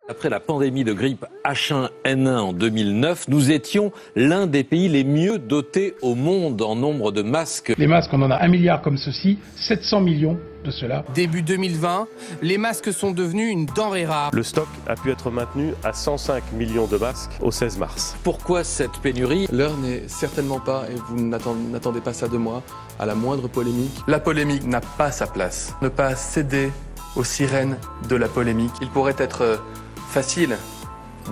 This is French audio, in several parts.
Après la pandémie de grippe H1N1 en 2009, nous étions l'un des pays les mieux dotés au monde en nombre de masques. Les masques, on en a 1 milliard comme ceci, 700 millions de cela. Début 2020, les masques sont devenus une denrée rare. Le stock a pu être maintenu à 105 millions de masques au 16 mars. Pourquoi cette pénurie? L'heure n'est certainement pas, et vous n'attendez pas ça de moi, à la moindre polémique. La polémique n'a pas sa place. Ne pas céder aux sirènes de la polémique. Il pourrait être facile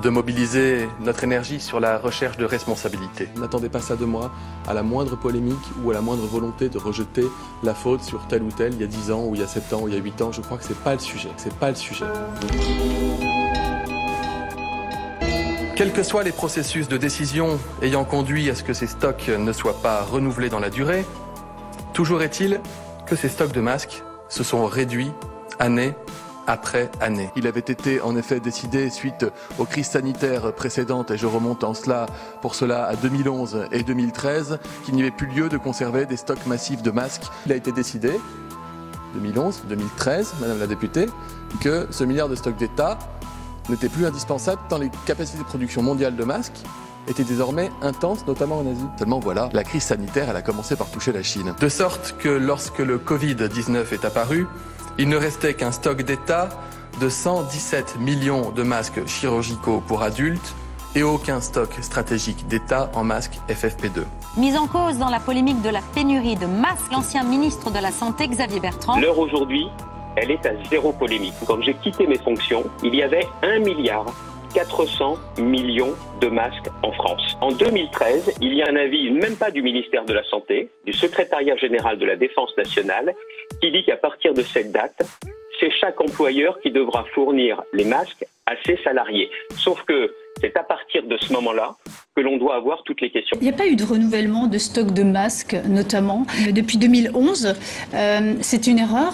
de mobiliser notre énergie sur la recherche de responsabilité. N'attendez pas ça de moi, à la moindre polémique ou à la moindre volonté de rejeter la faute sur tel ou tel, il y a 10 ans, ou il y a 7 ans, ou il y a 8 ans. Je crois que c'est pas le sujet. Quels que soient les processus de décision ayant conduit à ce que ces stocks ne soient pas renouvelés dans la durée, toujours est-il que ces stocks de masques se sont réduits année après année. Il avait été en effet décidé suite aux crises sanitaires précédentes, et je remonte pour cela à 2011 et 2013, qu'il n'y avait plus lieu de conserver des stocks massifs de masques. Il a été décidé, 2011, 2013, Madame la députée, que ce milliard de stocks d'État n'était plus indispensable tant les capacités de production mondiale de masques étaient désormais intenses, notamment en Asie. Seulement voilà, la crise sanitaire, elle a commencé par toucher la Chine. De sorte que lorsque le Covid-19 est apparu, il ne restait qu'un stock d'État de 117 millions de masques chirurgicaux pour adultes et aucun stock stratégique d'État en masques FFP2. Mise en cause dans la polémique de la pénurie de masques, l'ancien ministre de la Santé, Xavier Bertrand. L'heure aujourd'hui, elle est à zéro polémique. Quand j'ai quitté mes fonctions, il y avait 1,4 milliard de masques en France. En 2013, il y a un avis, même pas du ministère de la Santé, du secrétariat général de la Défense nationale, qui dit qu'à partir de cette date, c'est chaque employeur qui devra fournir les masques à ses salariés. Sauf que c'est à partir de ce moment-là que l'on doit avoir toutes les questions. Il n'y a pas eu de renouvellement de stock de masques, notamment depuis 2011. C'est une erreur.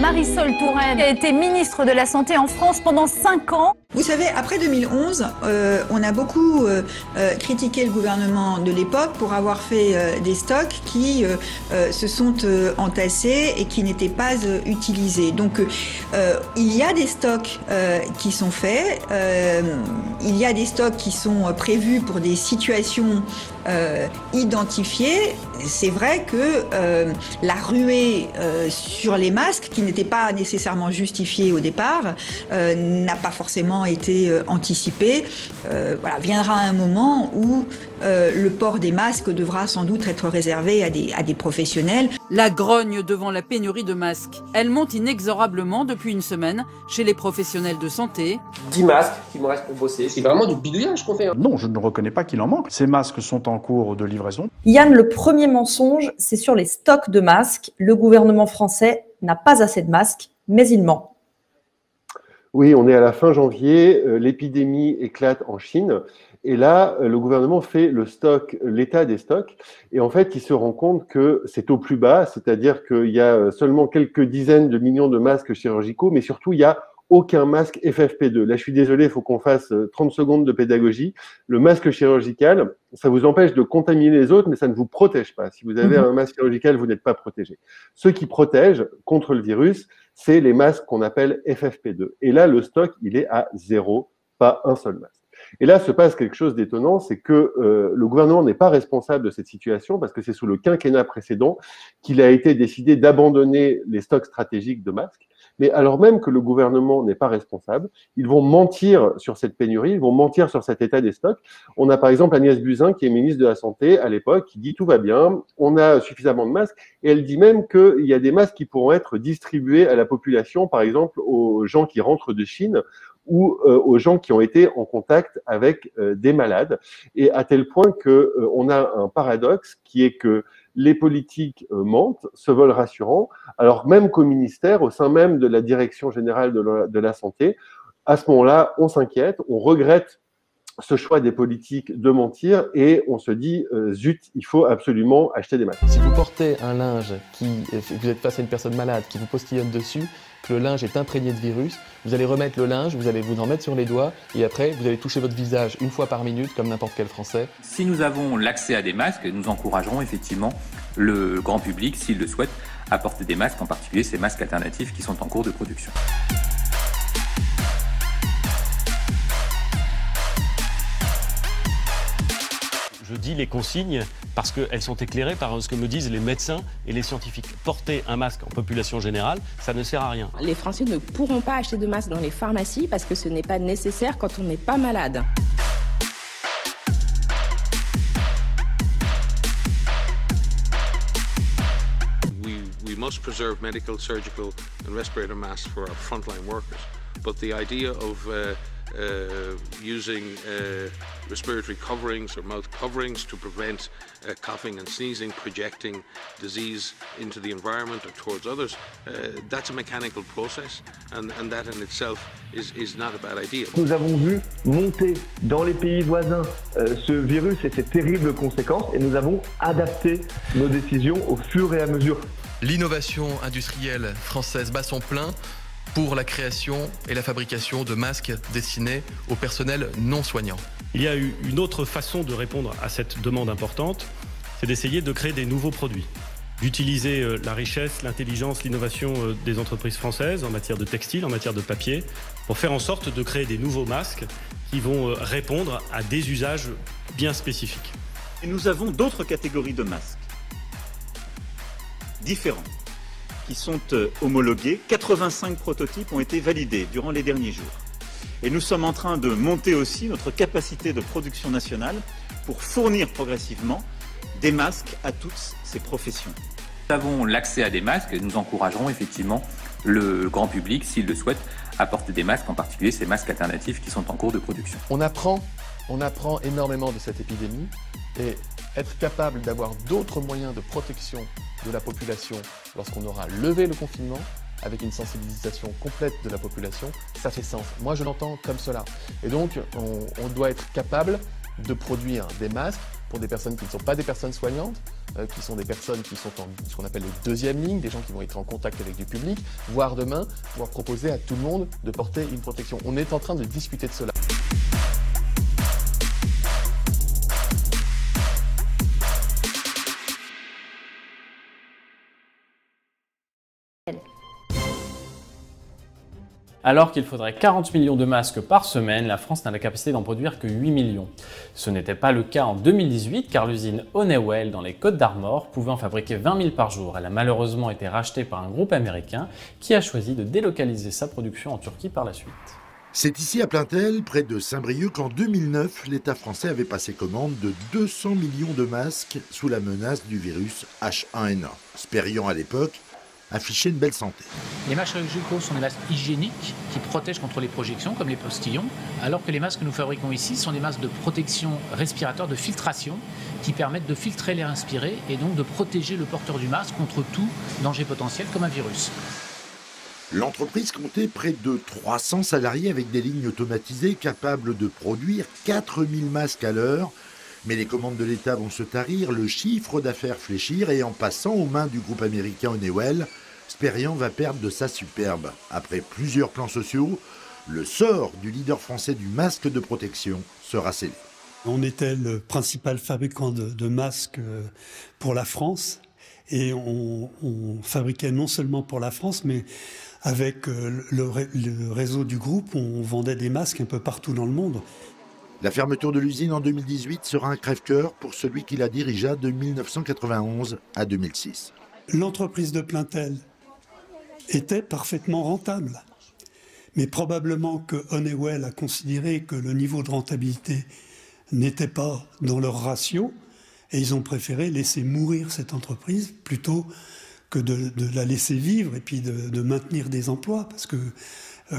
Marisol Touraine a été ministre de la Santé en France pendant 5 ans. Vous savez, après 2011, on a beaucoup critiqué le gouvernement de l'époque pour avoir fait des stocks qui se sont entassés et qui n'étaient pas utilisés. Donc, il y a des stocks qui sont faits, il y a des stocks qui sont prévus pour des situations identifiées. C'est vrai que la ruée sur les masques, qui n'était pas nécessairement justifiée au départ, n'a pas forcément été anticipée. Voilà, viendra un moment où le port des masques devra sans doute être réservé à des professionnels. La grogne devant la pénurie de masques, elle monte inexorablement depuis une semaine chez les professionnels de santé. 10 masques qui me restent pour bosser. C'est vraiment du bidouillage qu'on fait. Non, je ne reconnais pas qu'il en manque. Ces masques sont en cours de livraison. Yann, le premier mensonge, c'est sur les stocks de masques. Le gouvernement français n'a pas assez de masques, mais il ment. Oui, on est à la fin janvier, l'épidémie éclate en Chine. Et là, le gouvernement fait l'état des stocks, et en fait, il se rend compte que c'est au plus bas, c'est-à-dire qu'il y a seulement quelques dizaines de millions de masques chirurgicaux, mais surtout, il y a aucun masque FFP2. Là, je suis désolé, il faut qu'on fasse 30 secondes de pédagogie. Le masque chirurgical, ça vous empêche de contaminer les autres, mais ça ne vous protège pas. Si vous avez un masque chirurgical, vous n'êtes pas protégé. Ce qui protège contre le virus, c'est les masques qu'on appelle FFP2. Et là, le stock, il est à 0, pas un seul masque. Et là, se passe quelque chose d'étonnant, c'est que le gouvernement n'est pas responsable de cette situation, parce que c'est sous le quinquennat précédent qu'il a été décidé d'abandonner les stocks stratégiques de masques. Mais alors même que le gouvernement n'est pas responsable, ils vont mentir sur cette pénurie, ils vont mentir sur cet état des stocks. On a par exemple Agnès Buzyn, qui est ministre de la Santé à l'époque, qui dit tout va bien, on a suffisamment de masques, et elle dit même qu'il y a des masques qui pourront être distribués à la population, par exemple aux gens qui rentrent de Chine, ou aux gens qui ont été en contact avec des malades, et à tel point que on a un paradoxe qui est que les politiques mentent, se veulent rassurants, alors même qu'au ministère, au sein même de la direction générale de la santé, à ce moment-là, on s'inquiète, on regrette ce choix des politiques de mentir, et on se dit zut, il faut absolument acheter des masques. Si vous portez un linge vous êtes face à une personne malade qui vous postillonne dessus, que le linge est imprégné de virus, vous allez remettre le linge, vous allez vous en mettre sur les doigts, et après vous allez toucher votre visage une fois par minute comme n'importe quel Français. Si nous avons l'accès à des masques, nous encouragerons effectivement le grand public, s'il le souhaite, à porter des masques, en particulier ces masques alternatifs qui sont en cours de production. Je dis les consignes parce qu'elles sont éclairées par ce que me disent les médecins et les scientifiques. Porter un masque en population générale, ça ne sert à rien. Les Français ne pourront pas acheter de masques dans les pharmacies parce que ce n'est pas nécessaire quand on n'est pas malade. We must preserve medical, surgical and respirator masks for our frontline workers. But the idea of using respiratory coverings or mouth coverings to prevent coughing and sneezing, projecting disease into the environment or towards others, that's a mechanical process, and that in itself is not a bad idea. Nous avons vu monter dans les pays voisins ce virus et ses terribles conséquences, et nous avons adapté nos décisions au fur et à mesure. L'innovation industrielle française bat son plein pour la création et la fabrication de masques destinés au personnel non soignant. Il y a eu une autre façon de répondre à cette demande importante, c'est d'essayer de créer des nouveaux produits, d'utiliser la richesse, l'intelligence, l'innovation des entreprises françaises en matière de textile, en matière de papier, pour faire en sorte de créer des nouveaux masques qui vont répondre à des usages bien spécifiques. Et nous avons d'autres catégories de masques différents qui sont homologués. 85 prototypes ont été validés durant les derniers jours. Et nous sommes en train de monter aussi notre capacité de production nationale pour fournir progressivement des masques à toutes ces professions. Nous avons l'accès à des masques et nous encouragerons effectivement le grand public, s'il le souhaite, à porter des masques, en particulier ces masques alternatifs qui sont en cours de production. On apprend énormément de cette épidémie et être capable d'avoir d'autres moyens de protection de la population lorsqu'on aura levé le confinement, avec une sensibilisation complète de la population, ça fait sens. Moi, je l'entends comme cela. Et donc, on doit être capable de produire des masques pour des personnes qui ne sont pas des personnes soignantes, qui sont des personnes qui sont en ce qu'on appelle les deuxièmes lignes, des gens qui vont être en contact avec du public, voire demain, pouvoir proposer à tout le monde de porter une protection. On est en train de discuter de cela. Alors qu'il faudrait 40 millions de masques par semaine, la France n'a la capacité d'en produire que 8 millions. Ce n'était pas le cas en 2018 car l'usine Honeywell dans les Côtes-d'Armor pouvait en fabriquer 20 000 par jour. Elle a malheureusement été rachetée par un groupe américain qui a choisi de délocaliser sa production en Turquie par la suite. C'est ici à Plaintel, près de Saint-Brieuc, qu'en 2009, l'État français avait passé commande de 200 millions de masques sous la menace du virus H1N1. Sperian à l'époque affichait une belle santé. Les masques chirurgicaux sont des masques hygiéniques qui protègent contre les projections, comme les postillons, alors que les masques que nous fabriquons ici sont des masques de protection respiratoire, de filtration, qui permettent de filtrer l'air inspiré et donc de protéger le porteur du masque contre tout danger potentiel comme un virus. L'entreprise comptait près de 300 salariés avec des lignes automatisées capables de produire 4000 masques à l'heure. Mais les commandes de l'État vont se tarir, le chiffre d'affaires fléchir et en passant aux mains du groupe américain Honeywell, Sperian va perdre de sa superbe. Après plusieurs plans sociaux, le sort du leader français du masque de protection sera scellé. On était le principal fabricant de masques pour la France et on fabriquait non seulement pour la France, mais avec le réseau du groupe, on vendait des masques un peu partout dans le monde. La fermeture de l'usine en 2018 sera un crève-cœur pour celui qui la dirigea de 1991 à 2006. L'entreprise de Plaintel était parfaitement rentable. Mais probablement que Honeywell a considéré que le niveau de rentabilité n'était pas dans leur ratio et ils ont préféré laisser mourir cette entreprise plutôt que de la laisser vivre et puis de maintenir des emplois parce que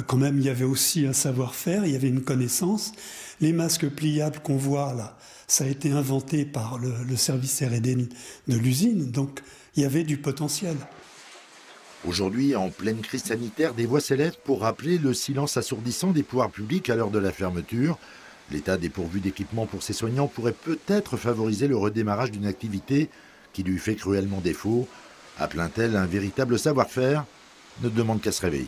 quand même, il y avait aussi un savoir-faire, il y avait une connaissance. Les masques pliables qu'on voit là, ça a été inventé par le service R&D de l'usine, donc il y avait du potentiel. Aujourd'hui, en pleine crise sanitaire, des voix s'élèvent pour rappeler le silence assourdissant des pouvoirs publics à l'heure de la fermeture. L'État dépourvu d'équipements pour ses soignants pourrait peut-être favoriser le redémarrage d'une activité qui lui fait cruellement défaut. À Plaintel, un véritable savoir-faire ne demande qu'à se réveiller.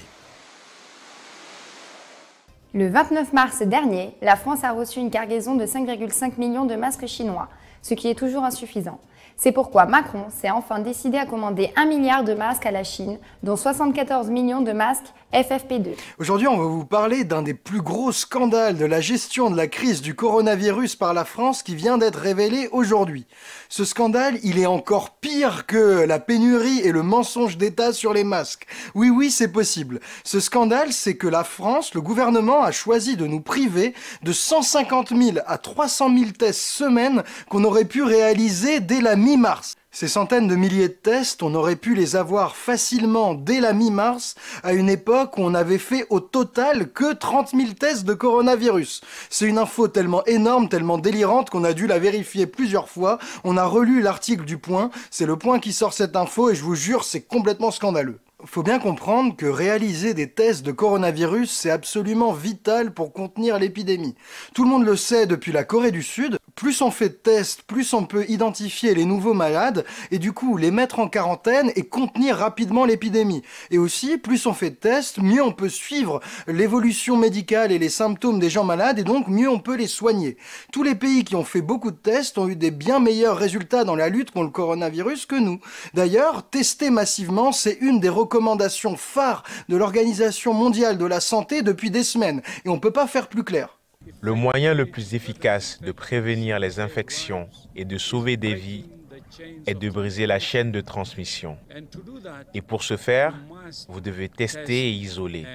Le 29 mars dernier, la France a reçu une cargaison de 5,5 millions de masques chinois, ce qui est toujours insuffisant. C'est pourquoi Macron s'est enfin décidé à commander 1 milliard de masques à la Chine, dont 74 millions de masques FFP2. Aujourd'hui, on va vous parler d'un des plus gros scandales de la gestion de la crise du coronavirus par la France qui vient d'être révélé aujourd'hui. Ce scandale, il est encore pire que la pénurie et le mensonge d'État sur les masques. Oui, c'est possible. Ce scandale, c'est que la France, le gouvernement a choisi de nous priver de 150 000 à 300 000 tests semaine qu'on aurait pu réaliser dès la mi-mars. Ces centaines de milliers de tests, on aurait pu les avoir facilement dès la mi-mars, à une époque où on n'avait fait au total que 30 000 tests de coronavirus. C'est une info tellement énorme, tellement délirante qu'on a dû la vérifier plusieurs fois. On a relu l'article du Point, c'est le Point qui sort cette info et je vous jure, c'est complètement scandaleux. Faut bien comprendre que réaliser des tests de coronavirus, c'est absolument vital pour contenir l'épidémie. Tout le monde le sait depuis la Corée du Sud. Plus on fait de tests, plus on peut identifier les nouveaux malades et du coup les mettre en quarantaine et contenir rapidement l'épidémie. Et aussi, plus on fait de tests, mieux on peut suivre l'évolution médicale et les symptômes des gens malades et donc mieux on peut les soigner. Tous les pays qui ont fait beaucoup de tests ont eu des bien meilleurs résultats dans la lutte contre le coronavirus que nous. D'ailleurs, tester massivement, c'est une des recommandations phares de l'Organisation mondiale de la santé depuis des semaines et on peut pas faire plus clair. Le moyen le plus efficace de prévenir les infections et de sauver des vies est de briser la chaîne de transmission. Et pour ce faire, vous devez tester et isoler.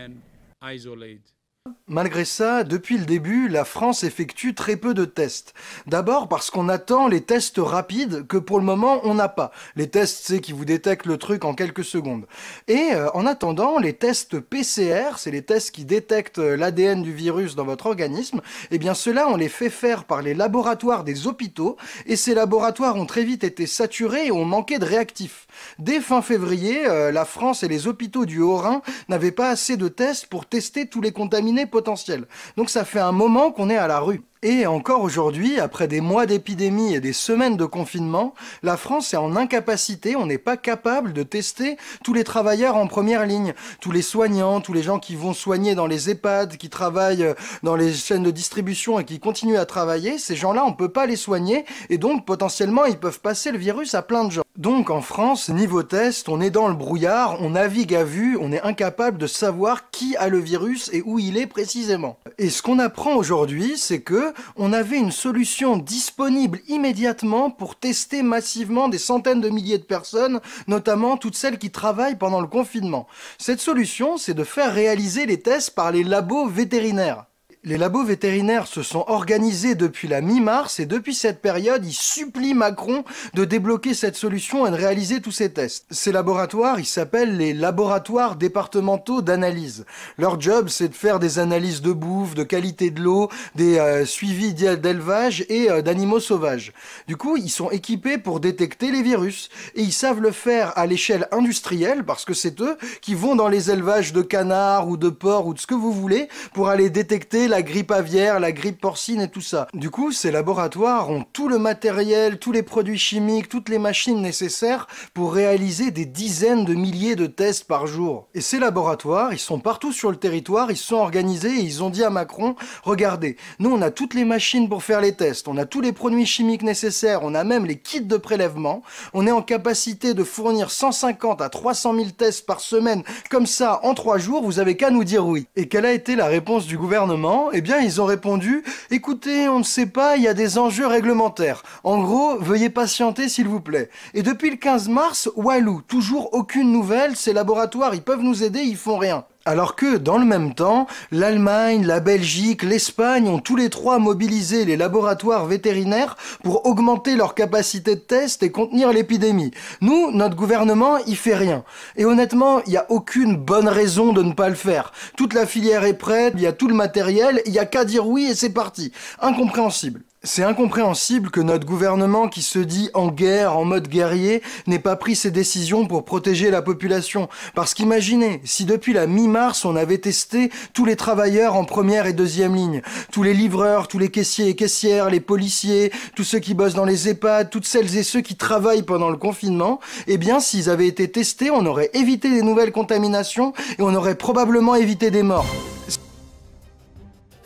Malgré ça, depuis le début, la France effectue très peu de tests. D'abord parce qu'on attend les tests rapides que pour le moment on n'a pas. Les tests, c'est qui vous détectent le truc en quelques secondes. Et en attendant, les tests PCR, c'est les tests qui détectent l'ADN du virus dans votre organisme, eh bien ceux-là on les fait faire par les laboratoires des hôpitaux et ces laboratoires ont très vite été saturés et ont manqué de réactifs. Dès fin février, la France et les hôpitaux du Haut-Rhin n'avaient pas assez de tests pour tester tous les contaminés potentiels. Donc ça fait un moment qu'on est à la rue. Et encore aujourd'hui, après des mois d'épidémie et des semaines de confinement, la France est en incapacité, on n'est pas capable de tester tous les travailleurs en première ligne, tous les soignants, tous les gens qui vont soigner dans les EHPAD, qui travaillent dans les chaînes de distribution et qui continuent à travailler, ces gens-là, on ne peut pas les soigner et donc potentiellement ils peuvent passer le virus à plein de gens. Donc en France, niveau test, on est dans le brouillard, on navigue à vue, on est incapable de savoir qui a le virus et où il est précisément. Et ce qu'on apprend aujourd'hui, c'est que on avait une solution disponible immédiatement pour tester massivement des centaines de milliers de personnes, notamment toutes celles qui travaillent pendant le confinement. Cette solution, c'est de faire réaliser les tests par les labos vétérinaires. Les labos vétérinaires se sont organisés depuis la mi-mars et depuis cette période, ils supplient Macron de débloquer cette solution et de réaliser tous ces tests. Ces laboratoires, ils s'appellent les laboratoires départementaux d'analyse. Leur job, c'est de faire des analyses de bouffe, de qualité de l'eau, des suivis d'élevage et d'animaux sauvages. Du coup, ils sont équipés pour détecter les virus et ils savent le faire à l'échelle industrielle parce que c'est eux qui vont dans les élevages de canards ou de porcs ou de ce que vous voulez pour aller détecter la grippe aviaire, la grippe porcine et tout ça. Du coup, ces laboratoires ont tout le matériel, tous les produits chimiques, toutes les machines nécessaires pour réaliser des dizaines de milliers de tests par jour. Et ces laboratoires, ils sont partout sur le territoire, ils se sont organisés et ils ont dit à Macron, regardez, nous on a toutes les machines pour faire les tests, on a tous les produits chimiques nécessaires, on a même les kits de prélèvement, on est en capacité de fournir 150 à 300 000 tests par semaine, comme ça, en 3 jours, vous avez qu'à nous dire oui. Et quelle a été la réponse du gouvernement ? Eh bien, ils ont répondu « Écoutez, on ne sait pas, il y a des enjeux réglementaires. En gros, veuillez patienter s'il vous plaît. » Et depuis le 15 mars, walou, toujours aucune nouvelle, ces laboratoires, ils peuvent nous aider, ils font rien. Alors que, dans le même temps, l'Allemagne, la Belgique, l'Espagne ont tous les trois mobilisé les laboratoires vétérinaires pour augmenter leur capacité de test et contenir l'épidémie. Nous, notre gouvernement, il fait rien. Et honnêtement, il n'y a aucune bonne raison de ne pas le faire. Toute la filière est prête, il y a tout le matériel, il n'y a qu'à dire oui et c'est parti. Incompréhensible. C'est incompréhensible que notre gouvernement qui se dit en guerre, en mode guerrier, n'ait pas pris ses décisions pour protéger la population. Parce qu'imaginez, si depuis la mi-mars on avait testé tous les travailleurs en première et deuxième ligne, tous les livreurs, tous les caissiers et caissières, les policiers, tous ceux qui bossent dans les EHPAD, toutes celles et ceux qui travaillent pendant le confinement, eh bien s'ils avaient été testés, on aurait évité des nouvelles contaminations et on aurait probablement évité des morts.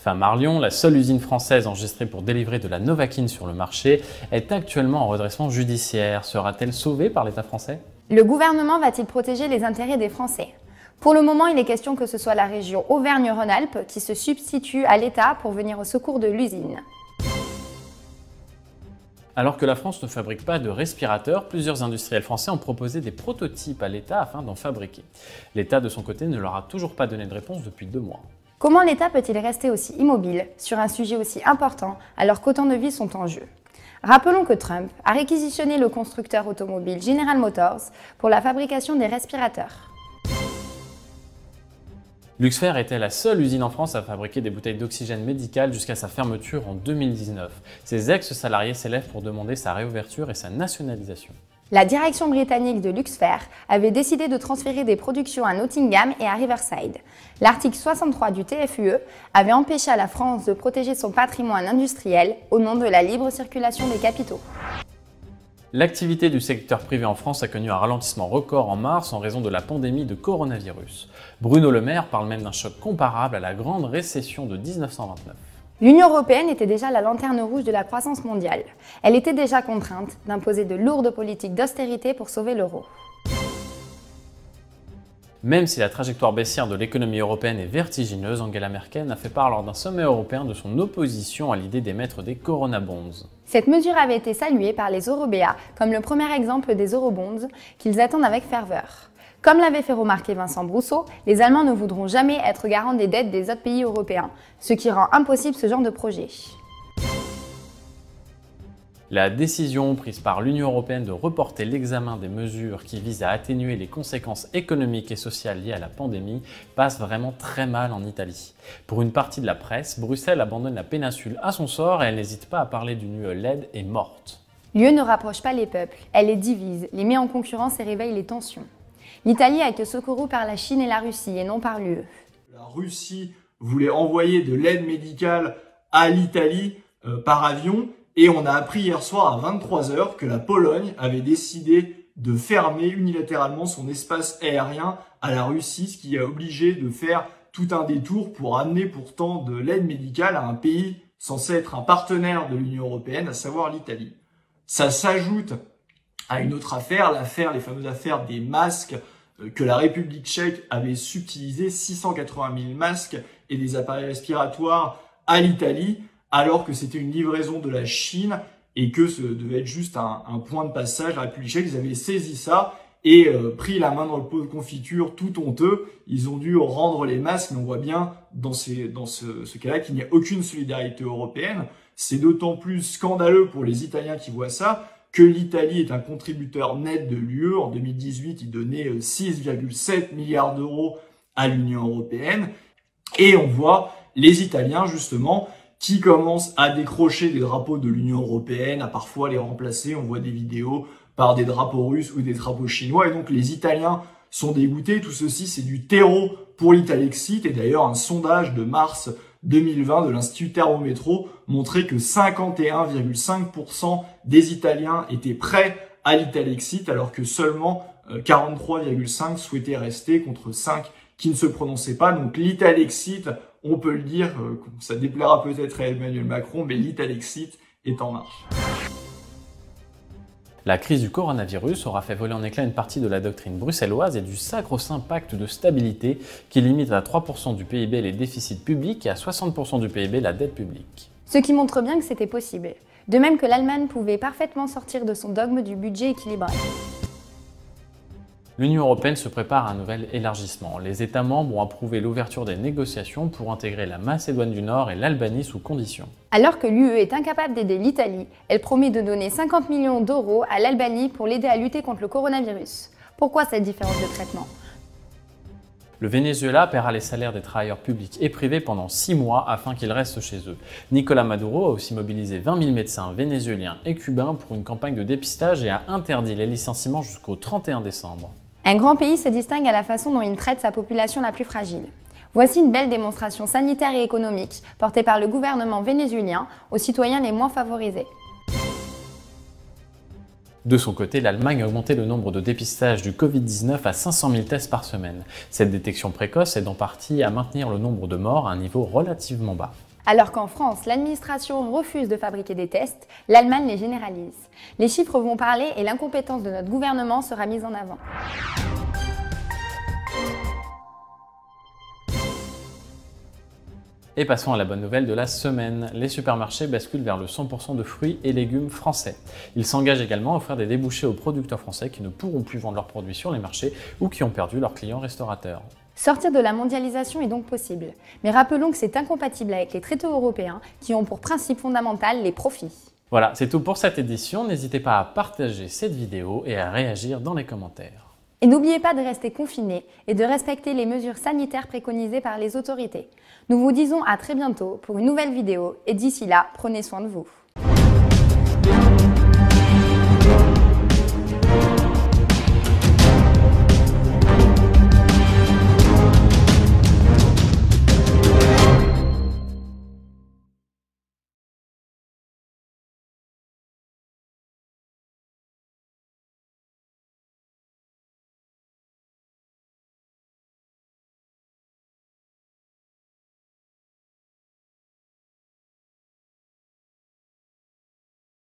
Marlion, la seule usine française enregistrée pour délivrer de la Novaquine sur le marché, est actuellement en redressement judiciaire. Sera-t-elle sauvée par l'État français? Le gouvernement va-t-il protéger les intérêts des Français? Pour le moment, il est question que ce soit la région Auvergne-Rhône-Alpes qui se substitue à l'État pour venir au secours de l'usine. Alors que la France ne fabrique pas de respirateurs, plusieurs industriels français ont proposé des prototypes à l'État afin d'en fabriquer. L'État, de son côté, ne leur a toujours pas donné de réponse depuis 2 mois. Comment l'État peut-il rester aussi immobile sur un sujet aussi important alors qu'autant de vies sont en jeu? Rappelons que Trump a réquisitionné le constructeur automobile General Motors pour la fabrication des respirateurs. Luxfer était la seule usine en France à fabriquer des bouteilles d'oxygène médical jusqu'à sa fermeture en 2019. Ses ex-salariés s'élèvent pour demander sa réouverture et sa nationalisation. La direction britannique de Luxfer avait décidé de transférer des productions à Nottingham et à Riverside. L'article 63 du TFUE avait empêché à la France de protéger son patrimoine industriel au nom de la libre circulation des capitaux. L'activité du secteur privé en France a connu un ralentissement record en mars en raison de la pandémie de coronavirus. Bruno Le Maire parle même d'un choc comparable à la grande récession de 1929. L'Union européenne était déjà la lanterne rouge de la croissance mondiale. Elle était déjà contrainte d'imposer de lourdes politiques d'austérité pour sauver l'euro. Même si la trajectoire baissière de l'économie européenne est vertigineuse, Angela Merkel a fait part lors d'un sommet européen de son opposition à l'idée d'émettre des Corona Bonds. Cette mesure avait été saluée par les Européens comme le premier exemple des eurobonds qu'ils attendent avec ferveur. Comme l'avait fait remarquer Vincent Brousseau, les Allemands ne voudront jamais être garants des dettes des autres pays européens, ce qui rend impossible ce genre de projet. La décision prise par l'Union européenne de reporter l'examen des mesures qui visent à atténuer les conséquences économiques et sociales liées à la pandémie passe vraiment très mal en Italie. Pour une partie de la presse, Bruxelles abandonne la péninsule à son sort et elle n'hésite pas à parler d'une UE laide et morte. L'UE ne rapproche pas les peuples, elle les divise, les met en concurrence et réveille les tensions. L'Italie a été secourue par la Chine et la Russie et non par l'UE. La Russie voulait envoyer de l'aide médicale à l'Italie par avion. Et on a appris hier soir à 23 h que la Pologne avait décidé de fermer unilatéralement son espace aérien à la Russie, ce qui a obligé de faire tout un détour pour amener pourtant de l'aide médicale à un pays censé être un partenaire de l'Union européenne, à savoir l'Italie. Ça s'ajoute à une autre affaire, les fameuses affaires des masques que la République tchèque avait subtilisé 680 000 masques et des appareils respiratoires à l'Italie, alors que c'était une livraison de la Chine et que ce devait être juste un point de passage. La République tchèque, ils avaient saisi ça et pris la main dans le pot de confiture tout honteux. Ils ont dû rendre les masques, mais on voit bien dans ce cas-là qu'il n'y a aucune solidarité européenne. C'est d'autant plus scandaleux pour les Italiens qui voient ça que l'Italie est un contributeur net de l'UE. En 2018, il donnait 6,7 milliards d'euros à l'Union européenne. Et on voit les Italiens, justement, qui commencent à décrocher des drapeaux de l'Union européenne, à parfois les remplacer. On voit des vidéos par des drapeaux russes ou des drapeaux chinois. Et donc les Italiens sont dégoûtés. Tout ceci, c'est du terreau pour l'Italexit. Et d'ailleurs, un sondage de mars 2020 de l'Institut Thermométro montrait que 51,5% des Italiens étaient prêts à l'Italexit, alors que seulement 43,5% souhaitaient rester contre 5% qui ne se prononçaient pas. Donc l'Italexit, on peut le dire, ça déplaira peut-être à Emmanuel Macron, mais l'Italexit est en marche. La crise du coronavirus aura fait voler en éclats une partie de la doctrine bruxelloise et du sacro-saint pacte de stabilité qui limite à 3% du PIB les déficits publics et à 60% du PIB la dette publique. Ce qui montre bien que c'était possible. De même que l'Allemagne pouvait parfaitement sortir de son dogme du budget équilibré. L'Union européenne se prépare à un nouvel élargissement. Les États membres ont approuvé l'ouverture des négociations pour intégrer la Macédoine du Nord et l'Albanie sous conditions. Alors que l'UE est incapable d'aider l'Italie, elle promet de donner 50 millions d'euros à l'Albanie pour l'aider à lutter contre le coronavirus. Pourquoi cette différence de traitement ? Le Venezuela paiera les salaires des travailleurs publics et privés pendant 6 mois afin qu'ils restent chez eux. Nicolas Maduro a aussi mobilisé 20 000 médecins vénézuéliens et cubains pour une campagne de dépistage et a interdit les licenciements jusqu'au 31 décembre. Un grand pays se distingue à la façon dont il traite sa population la plus fragile. Voici une belle démonstration sanitaire et économique portée par le gouvernement vénézuélien aux citoyens les moins favorisés. De son côté, l'Allemagne a augmenté le nombre de dépistages du Covid-19 à 500 000 tests par semaine. Cette détection précoce aide en partie à maintenir le nombre de morts à un niveau relativement bas. Alors qu'en France, l'administration refuse de fabriquer des tests, l'Allemagne les généralise. Les chiffres vont parler et l'incompétence de notre gouvernement sera mise en avant. Et passons à la bonne nouvelle de la semaine. Les supermarchés basculent vers le 100% de fruits et légumes français. Ils s'engagent également à offrir des débouchés aux producteurs français qui ne pourront plus vendre leurs produits sur les marchés ou qui ont perdu leurs clients restaurateurs. Sortir de la mondialisation est donc possible. Mais rappelons que c'est incompatible avec les traités européens qui ont pour principe fondamental les profits. Voilà, c'est tout pour cette édition. N'hésitez pas à partager cette vidéo et à réagir dans les commentaires. Et n'oubliez pas de rester confinés et de respecter les mesures sanitaires préconisées par les autorités. Nous vous disons à très bientôt pour une nouvelle vidéo et d'ici là, prenez soin de vous.